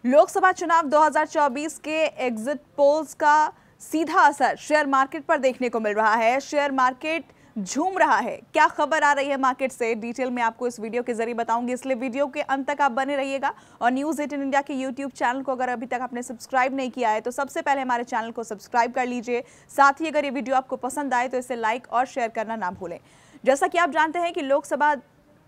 लोकसभा चुनाव 2024 के exit polls का सीधा असर शेयर मार्केट पर देखने को मिल रहा है। शेयर मार्केट झूम रहा है। क्या खबर आ रही है मार्केट से, डिटेल में आपको इस वीडियो के जरिए बताऊंगी, इसलिए वीडियो के अंत तक आप बने रहिएगा। और न्यूज़ 18 इंडिया के यूट्यूब चैनल को अगर अभी तक आपने सब्सक्राइब नहीं किया है तो सबसे पहले हमारे चैनल को सब्सक्राइब कर लीजिए। साथ ही अगर ये वीडियो आपको पसंद आए तो इसे लाइक और शेयर करना ना भूलें। जैसा कि आप जानते हैं कि लोकसभा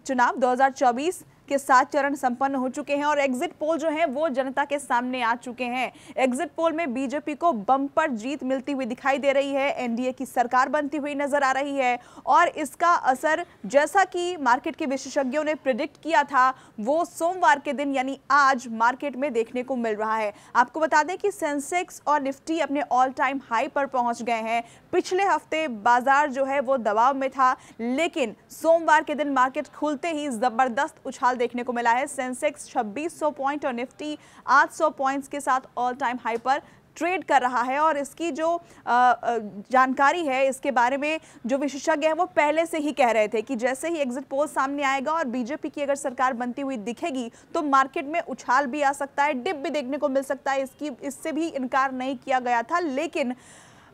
चुनाव 2024 के 7 चरण संपन्न हो चुके हैं और एग्जिट पोल जो है वो जनता के सामने आ चुके हैं। एग्जिट पोल में बीजेपी को बम्पर जीत मिलती हुई दिखाई दे रही है, एनडीए की सरकार बनती हुई नजर आ रही है और इसका असर जैसा कि मार्केट के विशेषज्ञों ने प्रिडिक्ट किया था वो सोमवार के दिन यानी आज मार्केट में देखने को मिल रहा है। आपको बता दें कि सेंसेक्स और निफ्टी अपने ऑल टाइम हाई पर पहुंच गए हैं। पिछले हफ्ते बाजार जो है वो दबाव में था, लेकिन सोमवार के दिन मार्केट खुलते ही जबरदस्त उछाल देखने को मिला है। सेंसेक्स 2600 पॉइंट और निफ्टी 800 पॉइंट्स के साथ ऑल टाइम हाई पर ट्रेड कर रहा है। और इसकी जो जानकारी है, इसके बारे में जो विशेषज्ञ हैं वो पहले से ही कह रहे थे कि जैसे ही एग्जिट पोल सामने आएगा और बीजेपी की अगर सरकार बनती हुई दिखेगी तो मार्केट में उछाल भी आ सकता है, डिप भी देखने को मिल सकता है। इससे भी इनकार नहीं किया गया था, लेकिन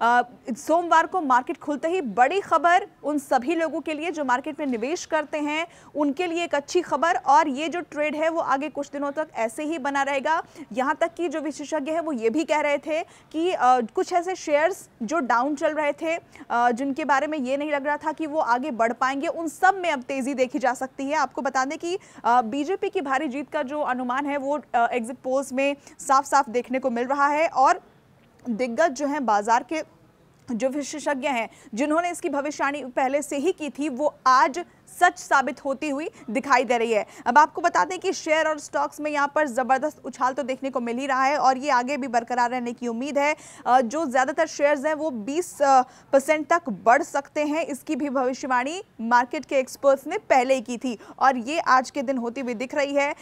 सोमवार को मार्केट खुलते ही बड़ी खबर उन सभी लोगों के लिए जो मार्केट में निवेश करते हैं उनके लिए एक अच्छी खबर। और ये जो ट्रेड है वो आगे कुछ दिनों तक ऐसे ही बना रहेगा। यहाँ तक कि जो विशेषज्ञ हैं वो ये भी कह रहे थे कि कुछ ऐसे शेयर्स जो डाउन चल रहे थे, जिनके बारे में ये नहीं लग रहा था कि वो आगे बढ़ पाएंगे, उन सब में अब तेजी देखी जा सकती है। आपको बता दें कि बीजेपी की भारी जीत का जो अनुमान है वो एग्जिट पोल्स में साफ साफ देखने को मिल रहा है। और दिग्गज जो हैं बाजार के जो विशेषज्ञ हैं जिन्होंने इसकी भविष्यवाणी पहले से ही की थी वो आज सच साबित होती हुई दिखाई दे रही है। अब आपको बता दें कि शेयर और स्टॉक्स में यहाँ पर जबरदस्त उछाल तो देखने को मिल ही रहा है और ये आगे भी बरकरार रहने की उम्मीद है। जो ज्यादातर शेयर्स हैं वो 20% तक बढ़ सकते हैं, इसकी भी भविष्यवाणी मार्केट के एक्सपर्ट्स ने पहले ही की थी और ये आज के दिन होती हुई दिख रही है।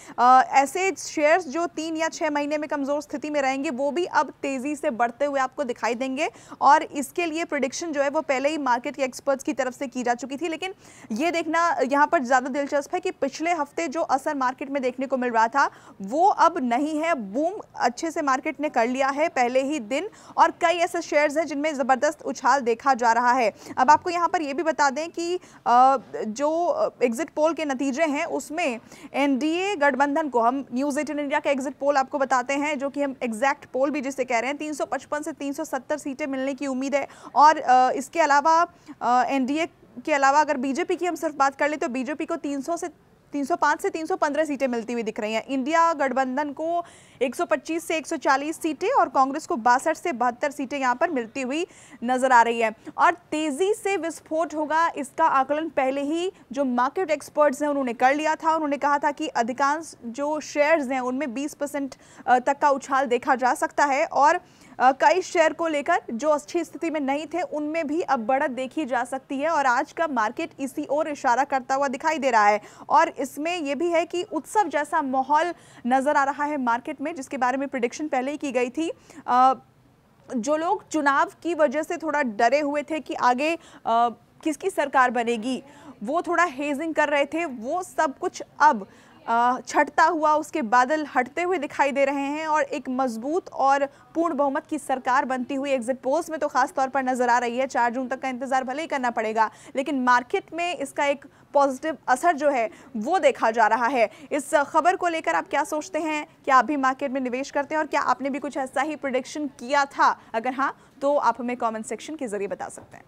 ऐसे शेयर्स जो 3 या 6 महीने में कमजोर स्थिति में रहेंगे वो भी अब तेजी से बढ़ते हुए आपको दिखाई देंगे और इसके लिए प्रेडिक्शन जो है वो पहले ही मार्केट के एक्सपर्ट्स की तरफ से की जा चुकी थी। लेकिन ये देखना यहां पर ज्यादा दिलचस्प है कि पिछले हफ्ते जो असर मार्केट में देखने को मिल रहा था वो अब नहीं है। बूम अच्छे से मार्केट ने कर लिया है पहले ही दिन और कई ऐसे शेयर्स हैं जिनमें जबरदस्त उछाल देखा जा रहा है। अब आपको यहां पर यह भी बता दें कि जो एग्जिट पोल के नतीजे हैं उसमें एनडीए गठबंधन को, हम न्यूज़ 18 इंडिया का एग्जिट पोल आपको बताते हैं जो कि हम एग्जैक्ट पोल भी जिसे कह रहे हैं, 355 से 370 सीटें मिलने की उम्मीद है। और इसके अलावा एनडीए के अलावा अगर बीजेपी की हम सिर्फ बात कर ले तो बीजेपी को 305 से 315 सीटें मिलती हुई दिख रही हैं। इंडिया गठबंधन को 125 से 140 सीटें और कांग्रेस को 62 से 72 सीटें यहां पर मिलती हुई नजर आ रही है। और तेजी से विस्फोट होगा इसका आकलन पहले ही जो मार्केट एक्सपर्ट्स हैं उन्होंने कर लिया था। उन्होंने कहा था कि अधिकांश जो शेयर्स हैं उनमें 20% तक का उछाल देखा जा सकता है और कई शेयर को लेकर जो अच्छी स्थिति में नहीं थे उनमें भी अब बढ़त देखी जा सकती है और आज का मार्केट इसी ओर इशारा करता हुआ दिखाई दे रहा है। और इसमें यह भी है कि उत्सव जैसा माहौल नजर आ रहा है मार्केट में, जिसके बारे में प्रेडिक्शन पहले ही की गई थी। जो लोग चुनाव की वजह से थोड़ा डरे हुए थे कि आगे किसकी सरकार बनेगी, वो थोड़ा हेजिंग कर रहे थे, वो सब कुछ अब छटता हुआ उसके बादल हटते हुए दिखाई दे रहे हैं और एक मजबूत और पूर्ण बहुमत की सरकार बनती हुई एग्जिट पोल्स में तो खास तौर पर नजर आ रही है। 4 जून तक का इंतजार भले ही करना पड़ेगा, लेकिन मार्केट में इसका एक पॉजिटिव असर जो है वो देखा जा रहा है। इस खबर को लेकर आप क्या सोचते हैं? क्या आप भी मार्केट में निवेश करते हैं और क्या आपने भी कुछ ऐसा ही प्रेडिक्शन किया था? अगर हाँ तो आप हमें कॉमेंट सेक्शन के जरिए बता सकते हैं।